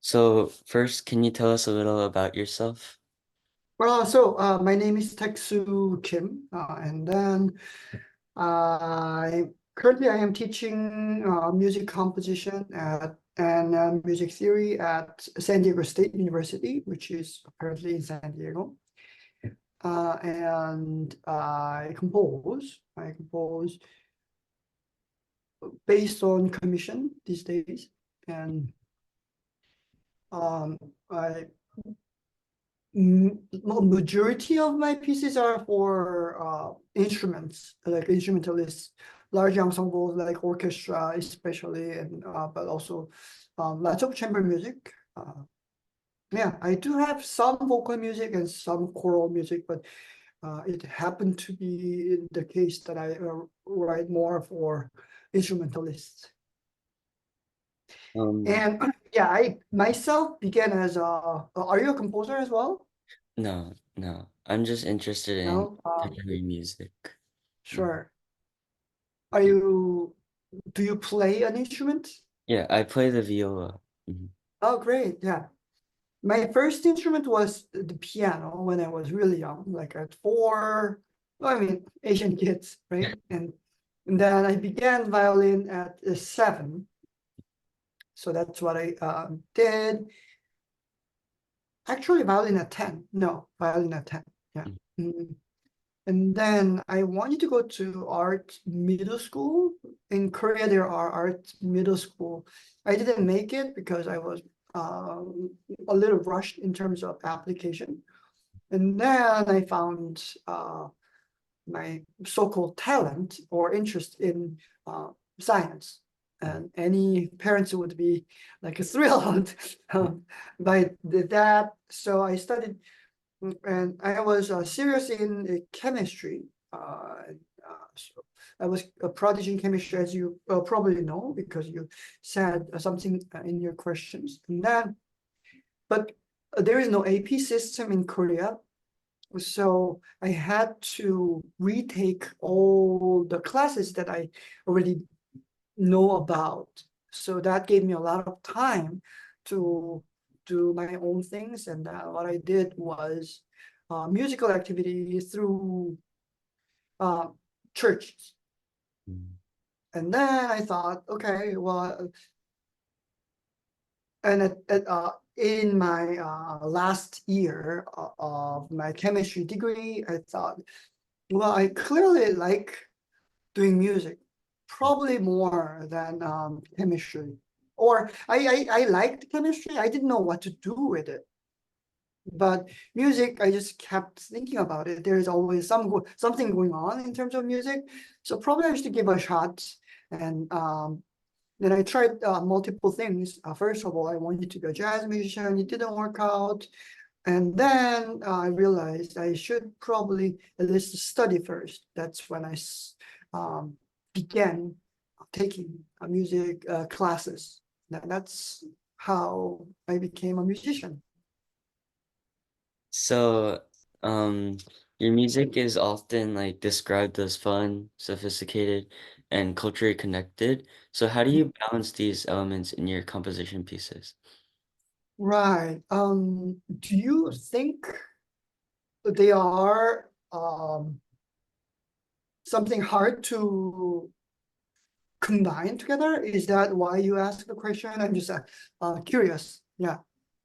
So first, can you tell us a little about yourself? My name is Texu Kim, and then I currently I am teaching music composition and music theory at San Diego State University, which is apparently in San Diego. And I compose. I compose based on commission these days, and um, I majority of my pieces are for instruments, like instrumentalists, large ensembles like orchestra, especially, and but also lots of chamber music. Yeah, I do have some vocal music and some choral music, but it happened to be the case that I write more for instrumentalists. Um, And yeah, I myself began as a. Are you a composer as well? no, no. I'm just interested in No. contemporary music. Mhm. Sure. Are you, do you play an instrument? Yeah, I play the viola. Mhm. Oh, great. Yeah. My first instrument was the piano when I was really young, like at 4. Well, I mean, Asian kids, right? And then I began violin at 7. So that's what I did. Actually, violin at 10. No, violin at 10. Yeah. Mhm. Mm. And then I wanted to go to art middle school. In Korea, there are art middle school. I didn't make it because I was a little rushed in terms of application. And then I found my so-called talent or interest in science. And any parents would be like thrilled by that. So I studied and I was serious in chemistry. So I was a prodigy in chemistry, as you probably know, because you said something in your questions. And then, but there is no AP system in Korea, so I had to retake all the classes that I already know about. So that gave me a lot of time to do my own things. And what I did was musical activity through uh, churches. Mhm. And then I thought, okay, well, and in my last year of my chemistry degree, I thought, well, I clearly like doing music, probably more than chemistry. Or I liked chemistry. I didn't know what to do with it. But music, I just kept thinking about it. There is always something going on in terms of music. So probably I should give a shot. And then I tried multiple things. First of all, I wanted to be a jazz musician. It didn't work out. And then I realized I should probably at least study first. That's when I um, began taking music classes. That's how I became a musician. So, um, your music is often like described as fun, sophisticated, and culturally connected. So how do you balance these elements in your composition pieces? Right. Do you think they are something hard to combine together? Is that why you asked the question? I'm just curious. Yeah.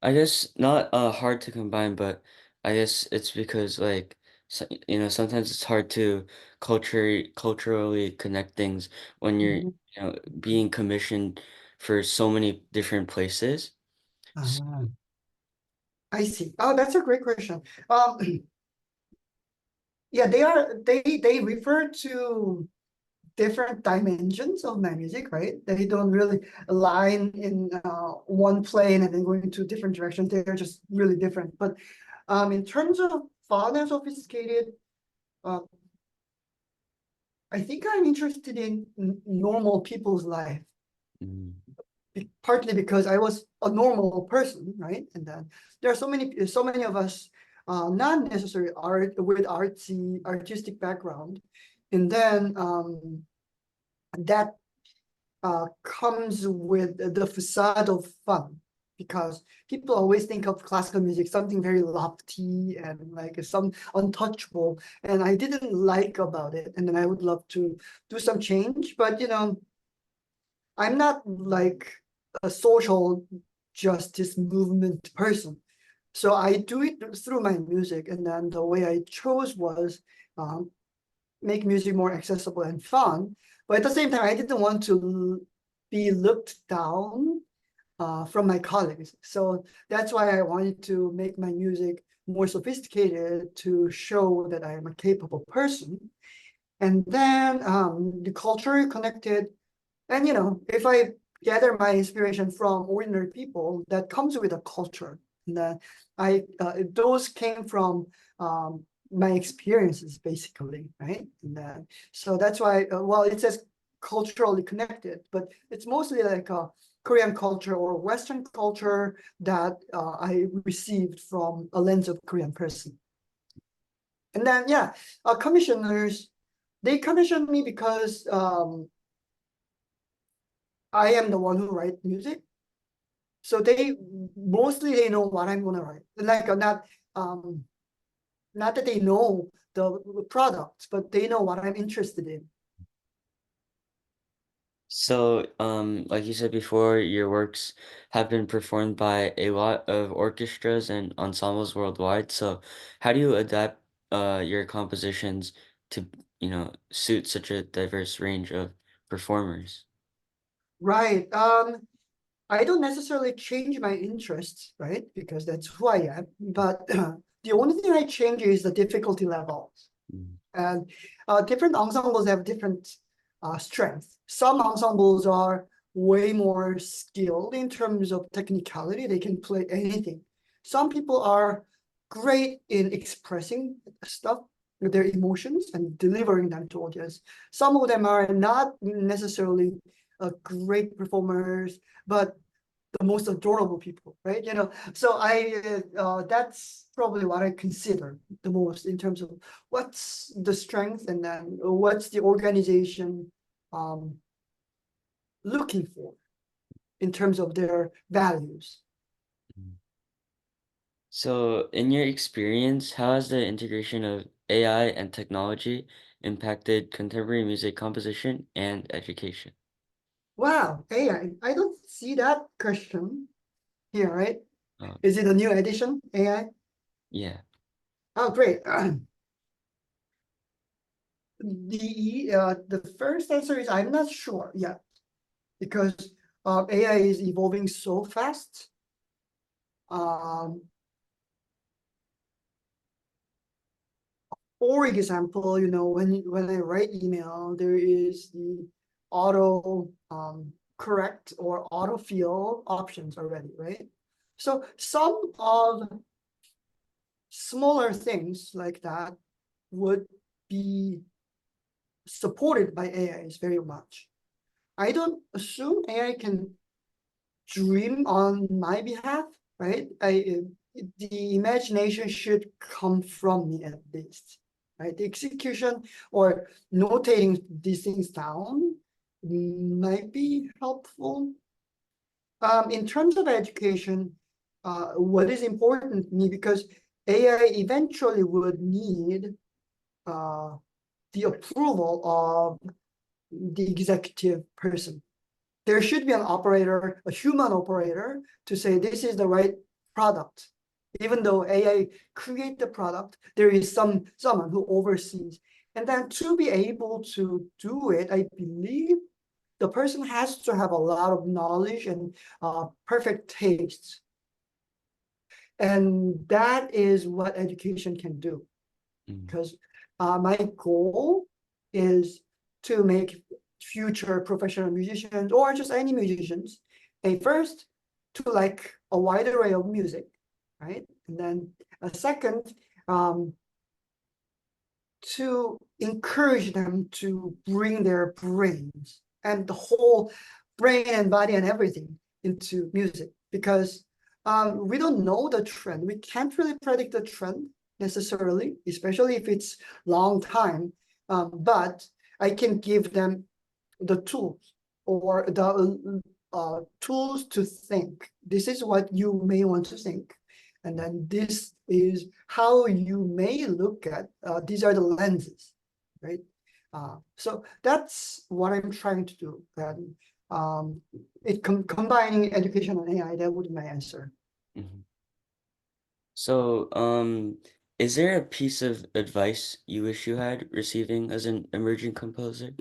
I guess not hard to combine, but I guess it's because like sometimes it's hard to culturally connect things when you're Mhm. being commissioned for so many different places. S- Ah, I see. Oh, that's a great question. Yeah, they refer to different dimensions of my music, right? They don't really align in one plane and then going into different directions. They're just really different. But in terms of fun and sophisticated, uh, I think I'm interested in normal people's life, Mm, partly because I was a normal person, right? And then there are so many of us, not necessarily with artistic background, and then that comes with the facade of fun. because people always think of classical music something very lofty and like some untouchable, and I didn't like about it. And then I would love to do some change, but I'm not like a social justice movement person. So I do it through my music, and then the way I chose was um, make music more accessible and fun. But at the same time, I didn't want to be looked down from my colleagues. So that's why I wanted to make my music more sophisticated to show that I am a capable person. And then the culture connected. And if I gather my inspiration from ordinary people, that comes with a culture. And those came from um, my experiences, basically, right? And so that's why, well, it says culturally connected, but it's mostly like a Korean culture or Western culture that I received from a lens of Korean person. And then, yeah, commissioners, they commissioned me because I am the one who writes music. So they know what I'm gonna write. Like um not that they know the products, but they know what I'm interested in. So, like you said before, your works have been performed by a lot of orchestras and ensembles worldwide. So, how do you adapt your compositions to, suit such a diverse range of performers? Right. I don't necessarily change my interests, right? Because that's who I am. But the only thing I change is the difficulty level. Mm. And different ensembles have different strengths. Some ensembles are way more skilled in terms of technicality. They can play anything. Some people are great in expressing stuff, their emotions, and delivering them to audience. Some of them are not necessarily great performers, but the most adorable people, right? So that's probably what I consider the most in terms of what's the strength and then what's the organization um, looking for in terms of their values. Mm. So, in your experience, how has the integration of AI and technology impacted contemporary music composition and education? Wow, I don't see that question here, right? Oh, Is it a new edition, AI? yeah. Oh, great. The first answer is I'm not sure yet because AI is evolving so fast. Um, For example, when I write email, there is the auto correct or autofill options already, right? So some of smaller things like that would be supported by AIs very much. I don't assume AI can dream on my behalf, right? The imagination should come from me at least, right? The execution or notating these things down might be helpful. In terms of education, what is important to me because AI eventually would need uh, the approval of the executive person. There should be an operator, a human operator, to say this is the right product. Even though AI create the product, there is someone who oversees. And then to be able to do it, I believe the person has to have a lot of knowledge and perfect taste. And that is what education can do. Mm. Because my goal is to make future professional musicians or just any musicians first to like a wide array of music, right? And then a second, um, to encourage them to bring their brains and the whole brain and body and everything into music because we don't know the trend. We can't really predict the trend necessarily, especially if it's long time. But I can give them the tools or tools to think. This is what you may want to think. And then this is how you may look at, these are the lenses, right? So that's what I'm trying to do. And combining education and AI, that would be my answer. Mhm. So, is there a piece of advice you wish you had receiving as an emerging composer?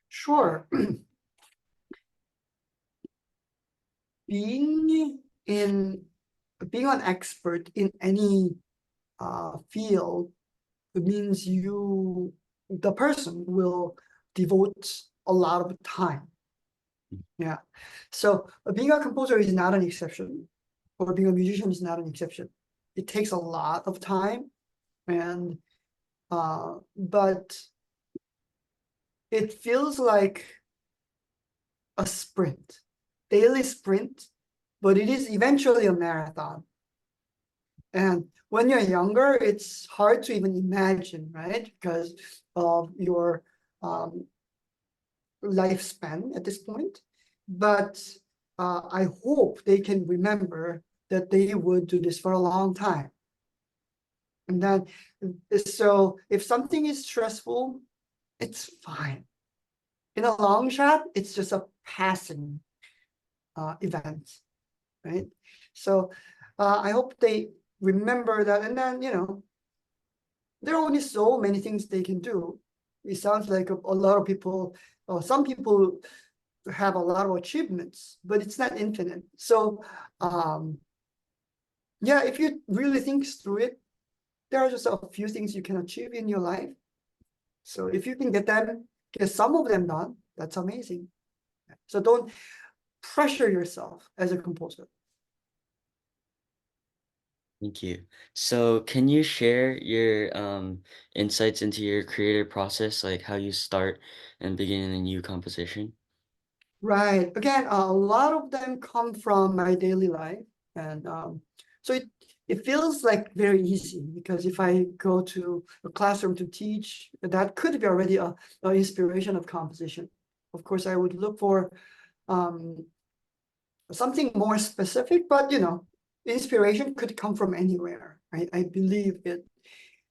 Sure. Being in being an expert in any field means the person will devote a lot of time. Yeah. So being a composer is not an exception, or being a musician is not an exception. It takes a lot of time, and but it feels like a sprint, daily sprint, but it is eventually a marathon. And when you're younger, it's hard to even imagine, right? Because of your um, lifespan at this point. But I hope they can remember that they would do this for a long time. And then, so if something is stressful, it's fine. In a long shot, it's just a passing event, right? So I hope they remember that. And then, there are only so many things they can do. It sounds like a lot of people, or some people have a lot of achievements, but it's not infinite. So, yeah, if you really think through it, there are just a few things you can achieve in your life. So if you can get some of them done, that's amazing. So don't pressure yourself as a composer. Thank you. So, can you share your insights into your creative process, like how you start and begin a new composition? Right. Again, a lot of them come from my daily life. And so it feels like very easy, because if I go to a classroom to teach, that could be already a inspiration of composition. Of course, I would look for um, something more specific, but inspiration could come from anywhere. I believe it.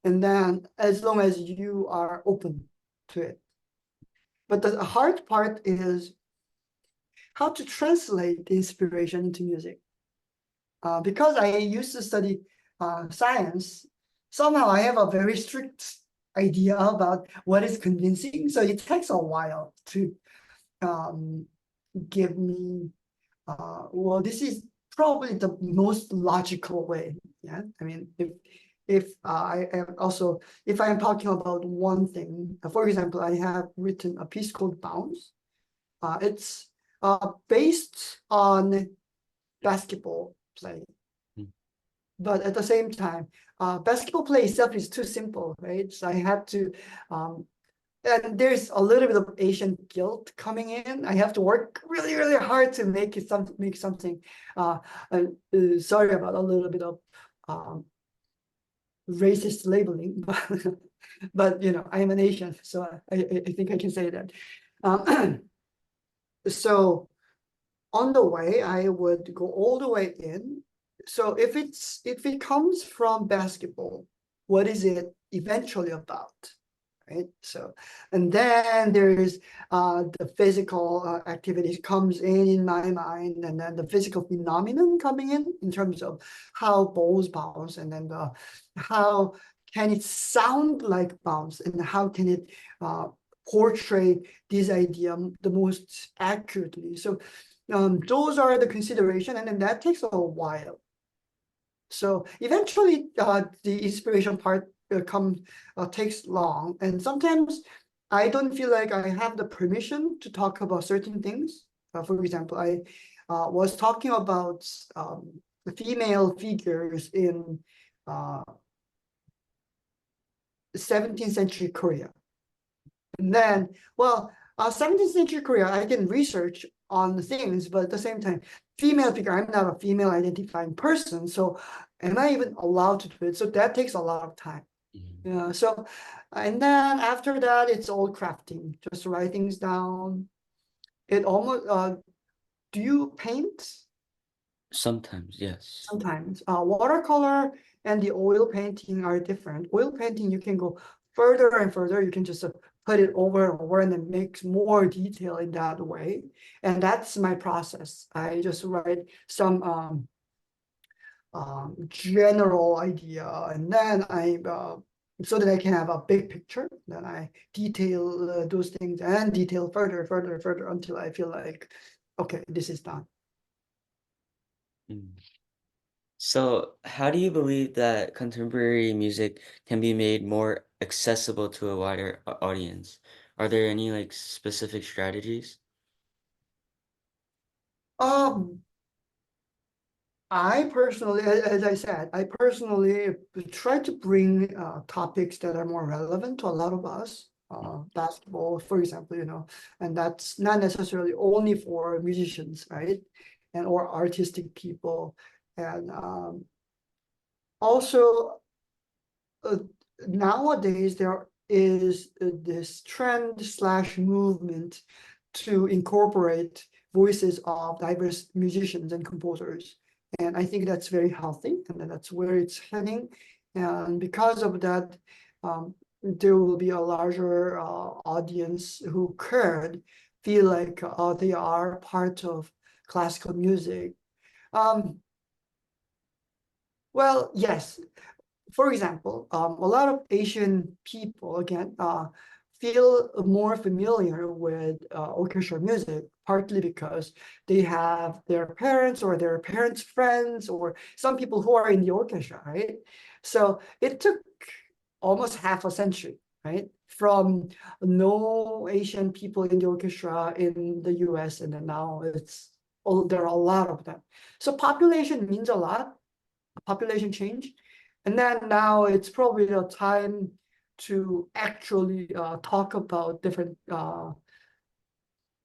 And then as long as you are open to it. But the hard part is how to translate the inspiration into music. Because I used to study science, somehow I have a very strict idea about what is convincing. So it takes a while to um, give me, well, this is probably the most logical way. Yeah. I mean, if I am also, if I am talking about one thing, for example, I have written a piece called Bounce. It's based on basketball play. Mm. But at the same time, basketball play itself is too simple, right? So I had to, and there's a little bit of Asian guilt coming in. I have to work really, really hard to make something. Uh, Sorry about a little bit of um, racist labeling, but I am an Asian, so I think I can say that. So on the way, I would go all the way in. So if it comes from basketball, what is it eventually about? Right. So, and then there's the physical activities comes in my mind, and then the physical phenomenon coming in terms of how balls bounce, and then how can it sound like bounce, and how can it portray this idea the most accurately. So those are the consideration, and then that takes a while. So eventually, the inspiration part takes long, and sometimes I don't feel like I have the permission to talk about certain things. For example, I was talking about the female figures in uh, 17th century Korea. And then, well, 17th century Korea, I can research on the things, but at the same time, female figure, I'm not a female identifying person. So am I even allowed to do it? So that takes a lot of time. Mhm. Yeah. So, and then after that, it's all crafting, just write things down. It almost, Do you paint? Sometimes, yes. Sometimes. Watercolor and the oil painting are different. Oil painting, you can go further and further. You can just put it over and over and then make more detail in that way. And that's my process. I just write some general idea, and then so that I can have a big picture. Then I detail those things and detail further, further, further until I feel like, okay, this is done. Mm. So, how do you believe that contemporary music can be made more accessible to a wider audience? Are there any like specific strategies? Um, I personally, as I said, I personally try to bring topics that are more relevant to a lot of us. Basketball, for example, and that's not necessarily only for musicians, right? And or artistic people. And also uh, nowadays there is this trend slash movement to incorporate voices of diverse musicians and composers. And I think that's very healthy, and that's where it's heading. And because of that, there will be a larger audience who could feel like they are part of classical music. Um, well, yes, for example, a lot of Asian people again feel more familiar with orchestra music, partly because they have their parents or their parents' friends or some people who are in the orchestra, right? So it took almost half a century, right? From no Asian people in the orchestra in the US, and then now there are a lot of them. So population means a lot, population change. And then now it's probably the time to actually talk about different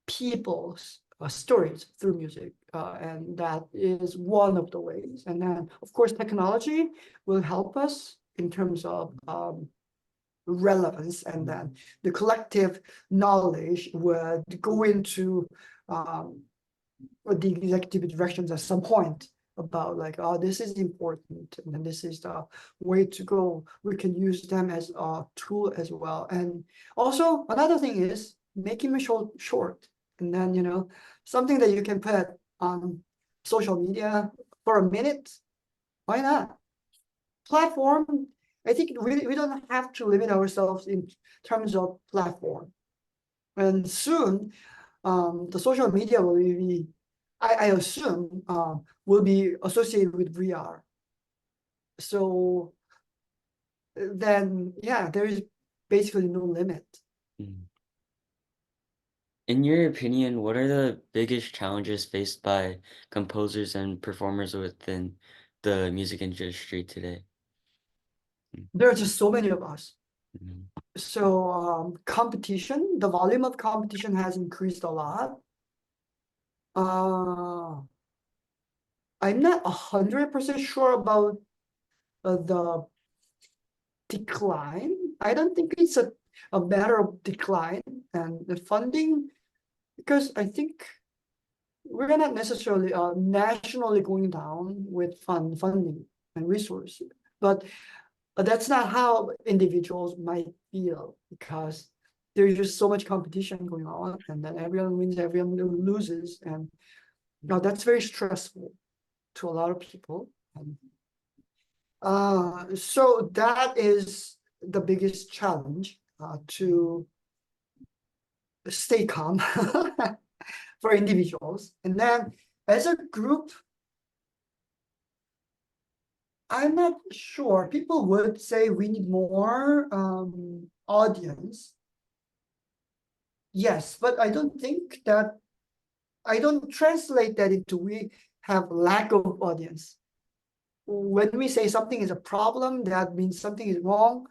people's stories through music. And that is one of the ways. And then, of course, technology will help us in terms of relevance. And then the collective knowledge would go into the executive directions at some point about like, oh, this is important, and then this is the way to go. We can use them as a tool as well. And also another thing is making them short, and then something that you can put on social media for a minute. Why not? Platform. I think we don't have to limit ourselves in terms of platform. And soon the social media will be, I assume, will be associated with VR. So then, yeah, there is basically no limit. Mm. In your opinion, what are the biggest challenges faced by composers and performers within the music industry today? Mm. There are just so many of us. Mhm. So competition, the volume of competition has increased a lot. Uh, I'm not 100% sure about the decline. I don't think it's a matter of decline and the funding, because I think we're not necessarily nationally going down with funding and resources, but that's not how individuals might feel, because there's just so much competition going on, and then everyone wins, everyone loses, and that's very stressful to a lot of people. And so that is the biggest challenge, to stay calm for individuals. And then as a group, I'm not sure. People would say we need more audience. Yes, but I don't translate that into we have lack of audience. When we say something is a problem, that means something is wrong.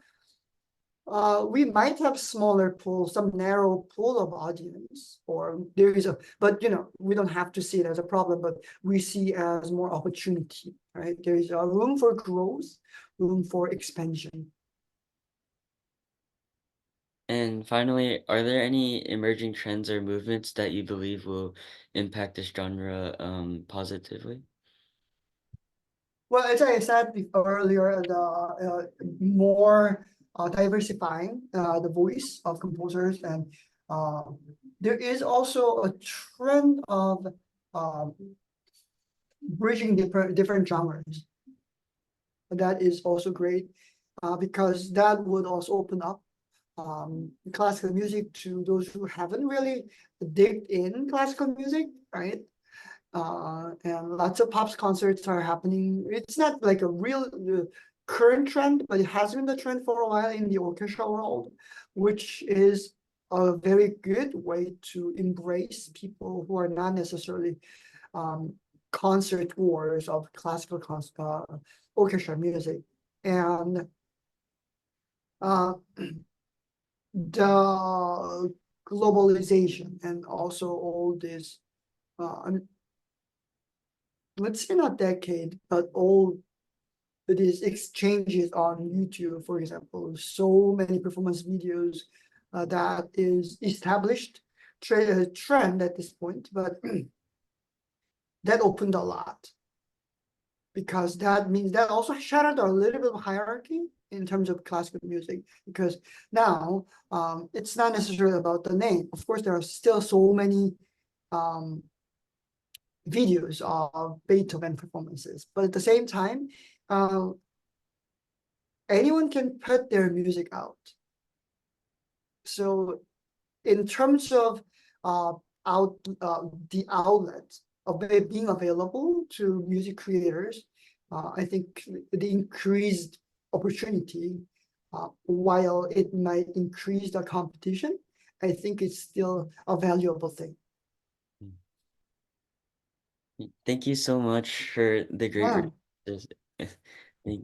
We might have smaller pool, some narrow pool of audience, or there is but we don't have to see it as a problem, but we see as more opportunity, right? There is a room for growth, room for expansion. And finally, are there any emerging trends or movements that you believe will impact this genre positively? Well, as I said earlier, the more diversifying the voice of composers, and uh, there is also a trend of um, bridging different genres. That is also great because that would also open up classical music to those who haven't really digged in classical music, right? And lots of pops concerts are happening. It's not like a real current trend, but it has been the trend for a while in the orchestra world, which is a very good way to embrace people who are not necessarily um, concert goers of classical orchestra music. And uh, the globalization and also all this, let's say not decade, but all these exchanges on YouTube, for example, so many performance videos that is established trend at this point, but that opened a lot because that means that also shattered a little bit of hierarchy in terms of classical music because now it's not necessarily about the name. Of course, there are still so many um, videos of Beethoven performances, but at the same time, uh, anyone can put their music out. So in terms of uh, the outlet of it being available to music creators, I think the increased opportunity, while it might increase the competition, I think it's still a valuable thing. Thank you so much for the great Yeah. responses.